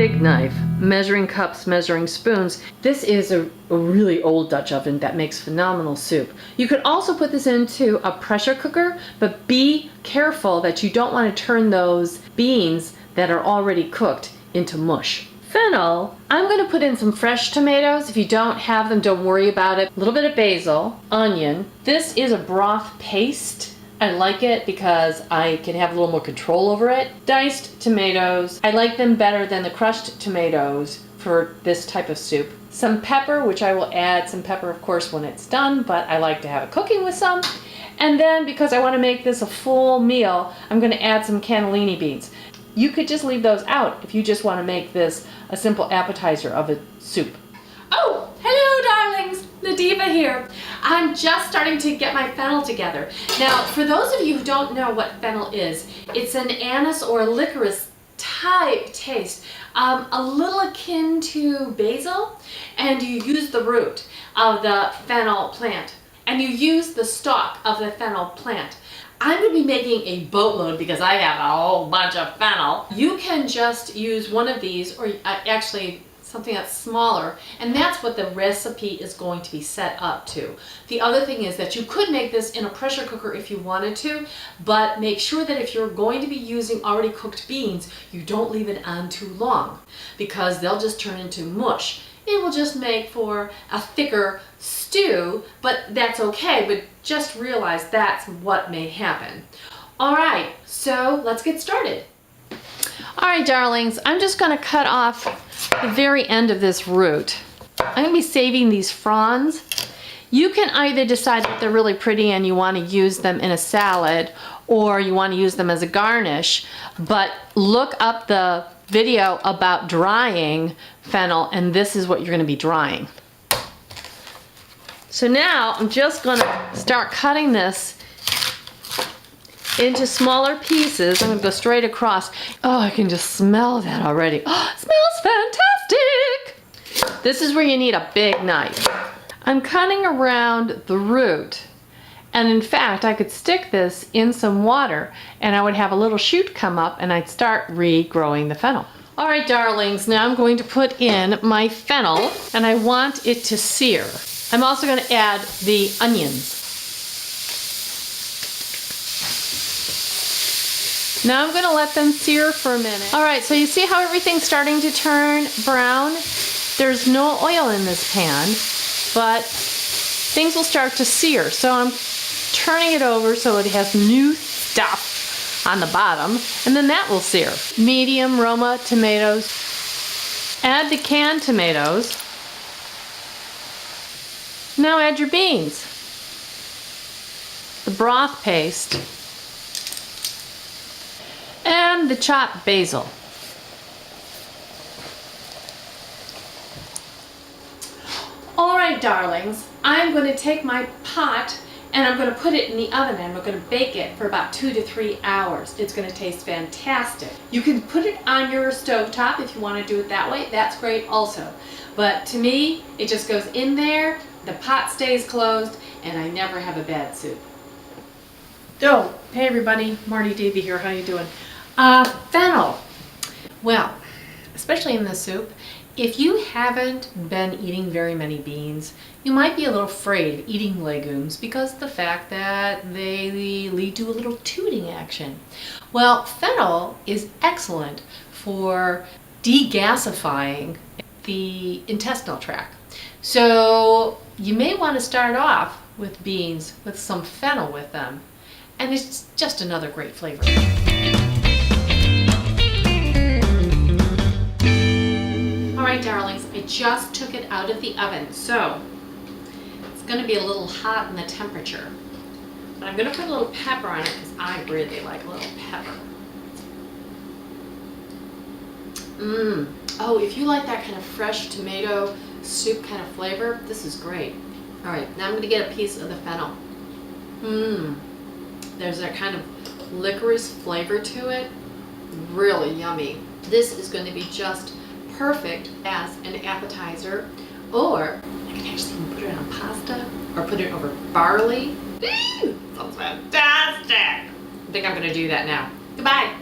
big knife, measuring cups, measuring spoons. This is a really old Dutch oven that makes phenomenal soup. You could also put this into a pressure cooker, but be careful that you don't want to turn those beans that are already cooked into mush. Fennel, I'm going to put in some fresh tomatoes. If you don't have them, don't worry about it. A little bit of basil, onion. This is a broth paste. I like it because I can have a little more control over it. Diced tomatoes. I like them better than the crushed tomatoes for this type of soup. Some pepper, which I will add some pepper, of course, when it's done, but I like to have it cooking with some. And then, because I want to make this a full meal, I'm going to add some cannellini beans. You could just leave those out if you just want to make this a simple appetizer of a soup. Oh, hello darlings, Nadiva here. I'm just starting to get my fennel together. Now, for those of you who don't know what fennel is, it's an anise or licorice type taste, a little akin to basil, and you use the root of the fennel plant, and you use the stalk of the fennel plant. I'm going to be making a boatload because I have a whole bunch of fennel. You can just use one of these, or actually something that's smaller, and that's what the recipe is going to be set up to. The other thing is that you could make this in a pressure cooker if you wanted to, but make sure that if you're going to be using already cooked beans, you don't leave it on too long because they'll just turn into mush. It will just make for a thicker stew, but that's okay, but just realize that's what may happen. All right, so let's get started. All right, darlings, I'm just going to cut off the very end of this root. I'm going to be saving these fronds. You can either decide that they're really pretty and you want to use them in a salad, or you want to use them as a garnish, but look up the video about drying fennel, and this is what you're going to be drying. So now I'm just going to start cutting this into smaller pieces. I'm going to go straight across. Oh, I can just smell that already. Oh, it smells fantastic. This is where you need a big knife. I'm cutting around the root, and in fact I could stick this in some water and I would have a little shoot come up and I'd start regrowing the fennel. All right, darlings, now I'm going to put in my fennel and I want it to sear. I'm also going to add the onions. Now I'm going to let them sear for a minute. All right, so you see how everything's starting to turn brown? There's no oil in this pan, but things will start to sear. So I'm turning it over so it has new stuff on the bottom, and then that will sear. Medium Roma tomatoes. Add the canned tomatoes. Now add your beans. The broth paste. And the chopped basil. All right, darlings, I'm going to take my pot and I'm going to put it in the oven and we're going to bake it for about 2 to 3 hours. It's going to taste fantastic. You can put it on your stovetop if you want to do it that way. That's great also. But to me, it just goes in there, the pot stays closed, and I never have a bad soup. Oh, hey everybody, Marty Davey here. How you doing? Fennel. Well, especially in this soup, if you haven't been eating very many beans, you might be a little afraid of eating legumes because of the fact that they lead to a little tooting action. Well, fennel is excellent for degasifying the intestinal tract. So you may want to start off with beans with some fennel with them, and it's just another great flavor. Alright, darlings, I just took it out of the oven, so it's going to be a little hot in the temperature. But I'm going to put a little pepper on it because I really like a little pepper. Oh, if you like that kind of fresh tomato soup kind of flavor, this is great. Alright, now I'm going to get a piece of the fennel. There's that kind of licorice flavor to it. Really yummy. This is going to be just perfect as an appetizer, or I can actually even put it on pasta or put it over barley. Sounds fantastic. I think I'm going to do that now. Goodbye.